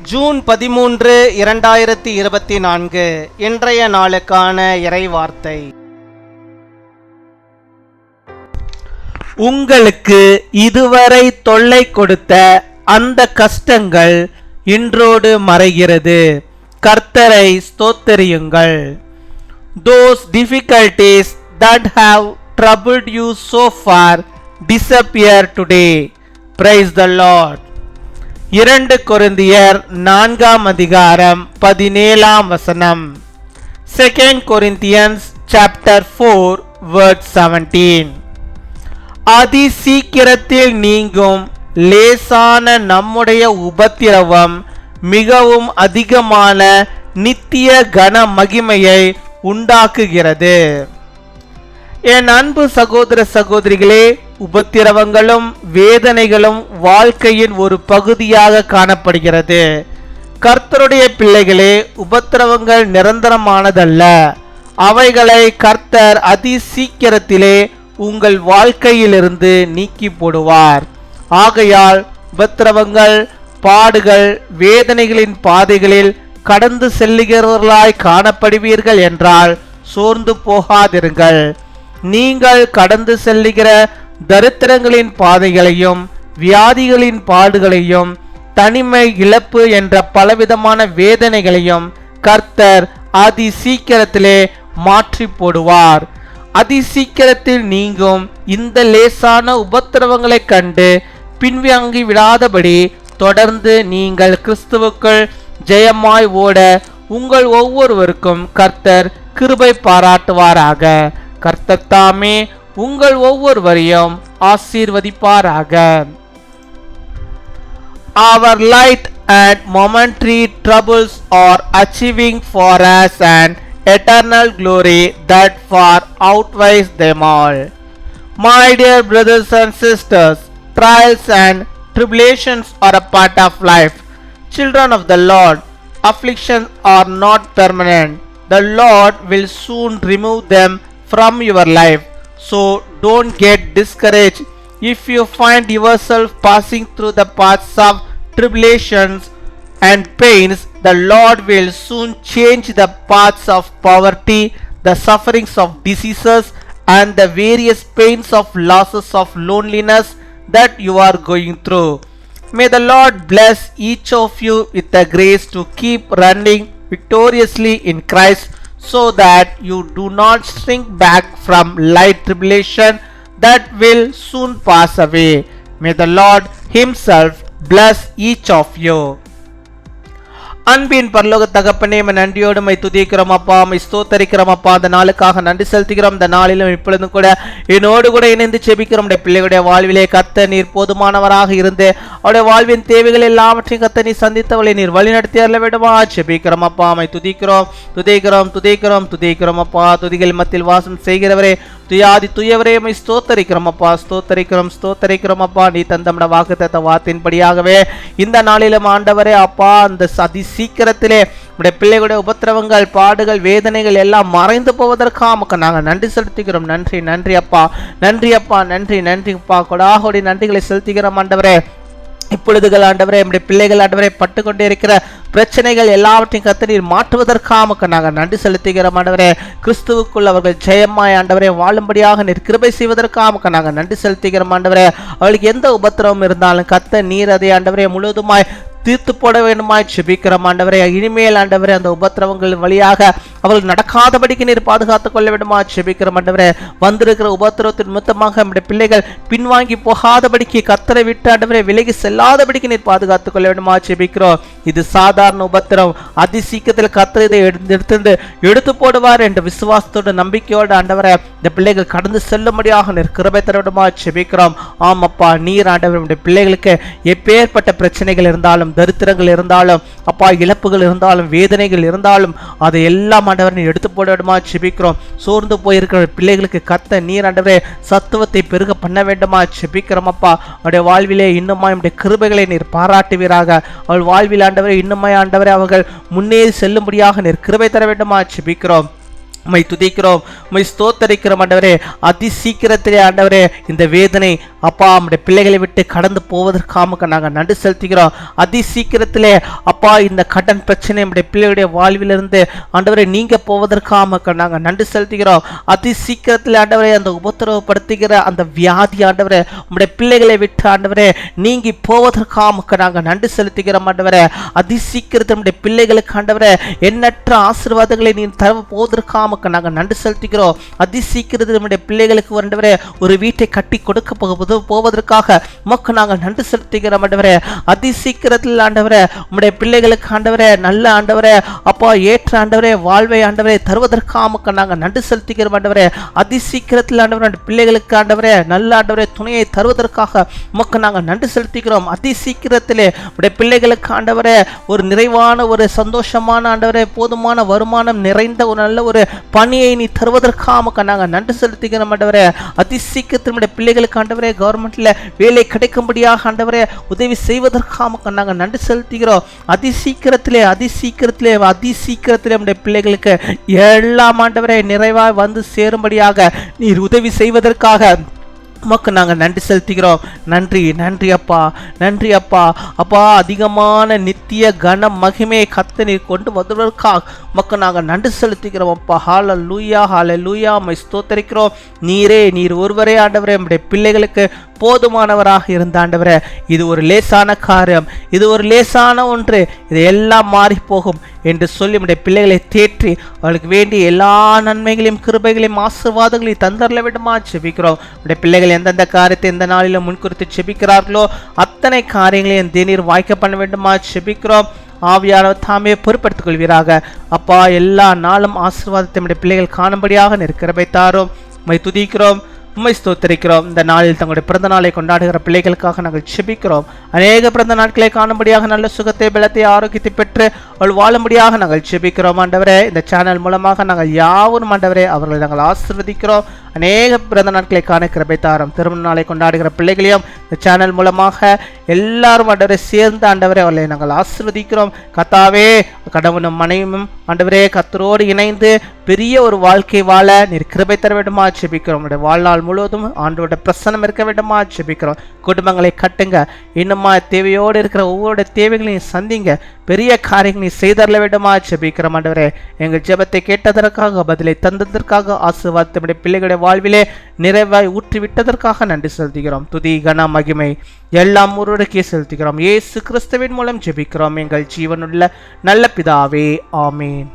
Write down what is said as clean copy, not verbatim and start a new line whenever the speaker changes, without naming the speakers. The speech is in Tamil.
ஜூன் 13, 2024 இன்றைய நாளுக்கான இறைவார்த்தை. உங்களுக்கு இதுவரை தொல்லை கொடுத்த அந்த கஷ்டங்கள் இன்றோடு மறைகிறது. கர்த்தரை ஸ்தோத்திரியுங்கள். Those difficulties that have troubled you so far disappear today. Praise the Lord. 2 கொரிந்தியர் 4:17 2 Corinthians chapter 4 verse 17. அதி சீக்கிரத்தில் நீங்கும் லேசான நம்முடைய உபத்திரவம் மிகவும் அதிகமான நித்திய கன மகிமையை உண்டாக்குகிறது. என் அன்பு சகோதர சகோதரிகளே, உபத்திரவங்களும் வேதனைகளும் வாழ்க்கையின் ஒரு பகுதியாக காணப்படுகிறது. கர்த்தருடைய பிள்ளைகளே, உபத்திரவங்கள் நிரந்தரமானதல்ல. அவைகளை கர்த்தர் அதி சீக்கிரத்திலே உங்கள் வாழ்க்கையிலிருந்து நீக்கி போடுவார். ஆகையால் உபத்திரவங்கள், பாடுகள், வேதனைகளின் பாதைகளில் கடந்து செல்லுகிறவர்களாய் காணப்படுவீர்கள் என்றால் சோர்ந்து போகாதிருங்கள். நீங்கள் கடந்து செல்லுகிற தரித்திரங்களின் பாதைகளையும் வியாதிகளின் பாடுகளையும் தனிமை, இழப்பு என்ற பலவிதமான வேதனைகளையும் கர்த்தர் அதி சீக்கிரத்திலே மாற்றி போடுவார். அதி சீக்கிரத்தில் நீங்கும் இந்த லேசான உபத்திரவங்களை கண்டு பின்வாங்கி விடாதபடி தொடர்ந்து நீங்கள் கிறிஸ்துவுக்குள் ஜெயமாய் ஓட உங்கள் ஒவ்வொருவருக்கும் கர்த்தர் கிருபை பாராட்டுவாராக. கர்த்தர் தாமே உங்கள் ஒவ்வொருவரையும் ஆசீர்வதிப்பாராக. Our light and momentary troubles are achieving for us an eternal glory that far outweighs them all. My dear brothers and sisters, trials and tribulations are a part of life. Children of the Lord, afflictions are not permanent. The Lord will soon remove them from your life. So don't get discouraged if you find yourself passing through the paths of tribulations and pains. The Lord will soon change the paths of poverty, the sufferings of diseases, and the various pains of losses of loneliness that you are going through. May the Lord bless each of you with the grace to keep running victoriously in Christ, so that you do not shrink back from light tribulation that will soon pass away. May the Lord himself bless each of you. அன்பின் பரலோக தகப்பனே, நன்றியோடு மை துதிக்கிறோம் அப்பா, மை ஸ்தோத்தரிக்கிறோம் அப்பா. அந்த நாளுக்காக நன்றி செலுத்துகிறோம். இந்த நாளிலும் இப்பொழுதும் கூட என்னோடு கூட இணைந்து செபிக்கிறோம். பிள்ளைகளுடைய வாழ்விலே கர்த்த நீர் போதுமானவராக இருந்து அவருடைய வாழ்வின் தேவைகள் எல்லாவற்றையும் கர்த்த நீர் சந்தித்தவளை நீர் வழி நடத்தி அருள வேண்டுமா செபிக்கிறோம் அப்பா. மை துதிக்கிறோம் துதிக்கிறோம் துதிக்கிறோம் துதிக்கிறோம் அப்பா. துதிகள் மத்தியில் வாசம் செய்கிறவரே, துயாதி துயவரே, மை ஸ்தோத்தரிக்கிறோம் அப்பா, ஸ்தோத்தரிக்கிறோம் ஸ்தோத்தரிக்கிறோம் அப்பா. நீ தந்தமிட வாக்குத்தத்த வார்த்தையின்படியாகவே இந்த நாளிலும் ஆண்டவரே அப்பா, அந்த அதி சீக்கிரத்திலே உடைய பிள்ளைகளுடைய உபத்திரவங்கள், பாடுகள், வேதனைகள் எல்லாம் மறைந்து போவதற்காக நாங்கள் நன்றி செலுத்துகிறோம். நன்றி நன்றி அப்பா, நன்றி அப்பா, நன்றி நன்றி அப்பா. கொடாகோடி நன்றிகளை செலுத்துகிறோம் ஆண்டவரே. இப்பொழுதுகள் ஆண்டவரே, நம்முடைய பிள்ளைகள் ஆண்டவரை பட்டுக்கொண்டே இருக்கிற பிரச்சனைகள் எல்லாவற்றையும் கர்த்தர் நீர் மாற்றுவதற்காக நாங்கள் நன்றி செலுத்துகிறோம் ஆண்டவரே. கிறிஸ்துவுக்குள் அவர்கள் ஜெயமாய் ஆண்டவரே வாழும்படியாக நீர் கிருபை செய்வதற்காக நாங்கள் நன்றி செலுத்துகிறோம் ஆண்டவரே. அவளுக்கு எந்த உபத்திரவம் இருந்தாலும் கர்த்தர் நீர் அதை ஆண்டவரே முழுவதுமாய் தீர்த்து போட வேண்டுமாய் செபிக்கிறோம் ஆண்டவரே. இனிமேல் ஆண்டவரே அந்த உபத்திரவங்கள் வழியாக அவர்கள் நடக்காதபடிக்கு நீர் பாதுகாத்துக் கொள்ள வேண்டுமா செபிக்கிறோம் ஆண்டவரே. வந்திருக்கிற உபத்திரவத்தின் நிமித்தமாக நம்முடைய பிள்ளைகள் பின்வாங்கி போகாதபடிக்கு, கர்த்தரை விட்டு ஆண்டவரே விலகி செல்லாதபடிக்கு நீர் பாதுகாத்துக் கொள்ள வேண்டுமா செபிக்கிறோம். இது சாதாரண உபத்திரம். அதி சீக்கிரத்தில் கர்த்தர் இதை எடுத்து போடுவார் என்ற விசுவாசத்தோடு நம்பிக்கையோடு ஆண்டவரே இந்த பிள்ளைகள் கடந்து செல்லும்படியாக நீர் கிருபை தர வேண்டுமா செபிக்கிறோம். ஆமப்பா, நீர் ஆண்டவர் நம்முடைய பிள்ளைகளுக்கு எப்பேற்பட்ட பிரச்சனைகள் இருந்தாலும், தரித்திரங்கள் இருந்தாலும் அப்பா, இழப்புகள் இருந்தாலும், வேதனைகள் இருந்தாலும் அதை எல்லாம் ஆண்டவர் நீர் எடுத்து போட வேண்டுமா செபிக்கிறோம். சோர்ந்து போயிருக்கிற பிள்ளைகளுக்கு கர்த்தர் நீர் ஆண்டவரே சத்துவத்தை பெருக பண்ண வேண்டுமா செபிக்கிறோம் அப்பா. அவருடைய வாழ்விலே இன்னுமா நம்முடைய கிருபைகளை நீர் பாராட்டுவீராக. அவள் வாழ்வில் ஆண்டவரே இன்னுமா ஆண்டவரே அவர்கள் முன்னேறி செல்லும்படியாக நீர் கிருபை தர வேண்டுமா செபிக்கிறோம். உம்மை துதிக்கிறோம், உம்மை ஸ்தோத்தரிக்கிறோம் ஆண்டவரே. அதி சீக்கிரத்திலே ஆண்டவரே இந்த வேதனை அப்பா நம்முடைய பிள்ளைகளை விட்டு கடந்து போவதற்காக நாங்கள் நன்றி செலுத்துகிறோம். அதி சீக்கிரத்திலே அப்பா இந்த கடன் பிரச்சனை நம்முடைய பிள்ளைகளுடைய வாழ்விலிருந்து ஆண்டவரை நீங்க போவதற்காக நாங்கள் நன்றி செலுத்துகிறோம். அதி சீக்கிரத்தில் ஆண்டவரை அந்த உபத்திரவப்படுத்துகிற அந்த வியாதி ஆண்டவரே நம்முடைய பிள்ளைகளை விட்டு ஆண்டவரே நீங்கி போவதற்காக நாங்கள் நன்றி செலுத்துகிறோம் ஆண்டவரே. அதி சீக்கிரத்தில் நம்முடைய பிள்ளைகளுக்கு ஆண்டவரே எண்ணற்ற ஆசீர்வாதங்களை நீ தர போவதற்காக நாங்கள் நன்றி செலுத்துகிறோம். அதி சீக்கிரத்தில் நம்முடைய பிள்ளைகளுக்கு ஆண்டவரே ஒரு வீட்டை கட்டி கொடுக்க போவதற்காக உமக்கு நாங்கள் நன்றி செலுத்துகிறோம் ஆண்டவரே. அதி சீக்கிரத்தில் ஆண்டவரே நம்முடைய பிள்ளைகளுக்கு ஆண்டவரே நல்ல ஆண்டவரே அப்பா ஏற்ற ஆண்டவரே வாழ்வை ஆண்டவரே தருவதற்காக நாங்கள் நன்றி செலுத்துகிறோம் ஆண்டவரே. அதி சீக்கிரத்தில் ஆண்டவரே பிள்ளைகளுக்கு ஆண்டவரே நல்ல ஆண்டவரே துணையை தருவதற்காக உமக்கு நாங்கள் நன்றி செலுத்துகிறோம். அதி சீக்கிரத்திலே நம்முடைய பிள்ளைகளுக்கு ஆண்டவரே ஒரு நிறைவான ஒரு சந்தோஷமான ஆண்டவரே போதுமான வருமானம் நிறைந்த ஒரு நல்ல ஒரு பணியை நீ தருவதற்காக நாங்கள் நன்றி செலுத்துகிறோம் ஆண்டவரே. அதி சீக்கிரத்தில் நம்முடைய பிள்ளைகளுக்கு ஆண்டவரே கவர்மெண்ட்ல வேலை கிடைக்கும்படியாக ஆண்டவரே உதவி செய்வதற்காக நாங்கள் நன்றி செலுத்துகிறோம். அதி சீக்கிரத்திலே நம்முடைய பிள்ளைகளுக்கு எல்லாம் ஆண்டவரே நிறைவாய் வந்து சேரும்படியாக நீர் உதவி செய்வதற்காக உமக்கு நாங்கள் நன்றி செலுத்துகிறோம். நன்றி நன்றி அப்பா, நன்றி அப்பா. அப்பா அதிகமான நித்திய கன மகிமையை கர்த்த நீர் கொண்டு வருவதற்காக உமக்கு நாங்கள் நன்றி செலுத்துகிறோம் அப்பா. ஹல்லேலூயா ஹல்லேலூயா உம்மை ஸ்தோத்திரிக்கிறோம். நீர் ஒருவரே ஆண்டவரே நம்முடைய பிள்ளைகளுக்கு போதுமானவராக இருந்த ஆண்டவரே. இது ஒரு லேசான காரியம், இது ஒரு லேசான ஒன்று, இது எல்லாம் மாறி போகும் என்று சொல்லி நம்முடைய பிள்ளைகளை தேற்றி அவளுக்கு வேண்டிய எல்லா நன்மைகளையும் கிருபைகளையும் ஆசீர்வாதங்களையும் தந்தரல விடுமா செபிக்கிறோம். நம்முடைய பிள்ளைகள் எந்தெந்த காரியத்தை எந்த நாளிலும் முன்குறித்து செபிக்கிறார்களோ அத்தனை காரியங்களையும் தேநீர் வாய்க்க பண்ண வேண்டுமா செபிக்கிறோம். ஆவியானவர் தாமே பொறுப்படுத்திக் கொள்வீராக அப்பா. எல்லா நாளும் ஆசீர்வாதத்தை நம்முடைய பிள்ளைகள் காணும்படியாக கிருபை தாரும். உம்மை துதிக்கிறோம், உம்மை ஸ்தோத்திரிக்கிறோம். இந்த நாளில் தங்களுடைய பிறந்த நாளை கொண்டாடுகிற பிள்ளைகளுக்காக நாங்கள் செபிக்கிறோம். அநேக பிறந்த நாட்களை காணும்படியாக நல்ல சுகத்தை பலத்தை ஆரோக்கியத்தை பெற்று அவள் வாழும்படியாக நாங்கள் செபிக்கிறோம் ஆண்டவரே. இந்த சேனல் மூலமாக நாங்கள் யாவரும் ஆண்டவரே அவர்களை நாங்கள் ஆசீர்வதிக்கிறோம். அநேக பிறந்த நாட்களை காண கிருபை தாரும். திருமண நாளை கொண்டாடுகிற பிள்ளைகளையும் இந்த சேனல் மூலமாக எல்லாரும் ஆண்டவரை சேர்ந்து ஆண்டவரே அவர்களை நாங்கள் ஆசீர்வதிக்கிறோம். கர்த்தாவே கணவனும் மனைவியும் ஆண்டவரே கர்த்தரோடு இணைந்து பெரிய ஒரு வாழ்க்கை வாழ நீர் கிருபை தர வேண்டுமா ஜெபிக்கிறோம். நம்முடைய வாழ்நாள் முழுவதும் ஆண்டவருடைய பிரசன்னம் இருக்க வேண்டுமா ஜெபிக்கிறோம். குடும்பங்களை கட்டுங்க, இன்னுமா தேவையோடு இருக்கிற ஒவ்வொரு தேவைகளையும் சந்திங்க, பெரிய காரியங்களை செய்தரல வேண்டுமா ஜெபிக்கிறோம் ஆண்டவரே. எங்கள் ஜெபத்தை கேட்டதற்காக பதிலை தந்ததற்காக ஆசீர்வாதத்தை நம்முடைய பிள்ளைகளுடைய வாழ்விலே நிறைவாய் ஊற்றி விட்டதற்காக நன்றி செலுத்துகிறோம். துதி கன மகிமை எல்லாம் ஒருவருக்கே செலுத்துகிறோம். இயேசு கிறிஸ்துவின் மூலம் ஜெபிக்கிறோம் எங்கள் ஜீவனுள்ள நல்ல பிதாவே, ஆமேன்.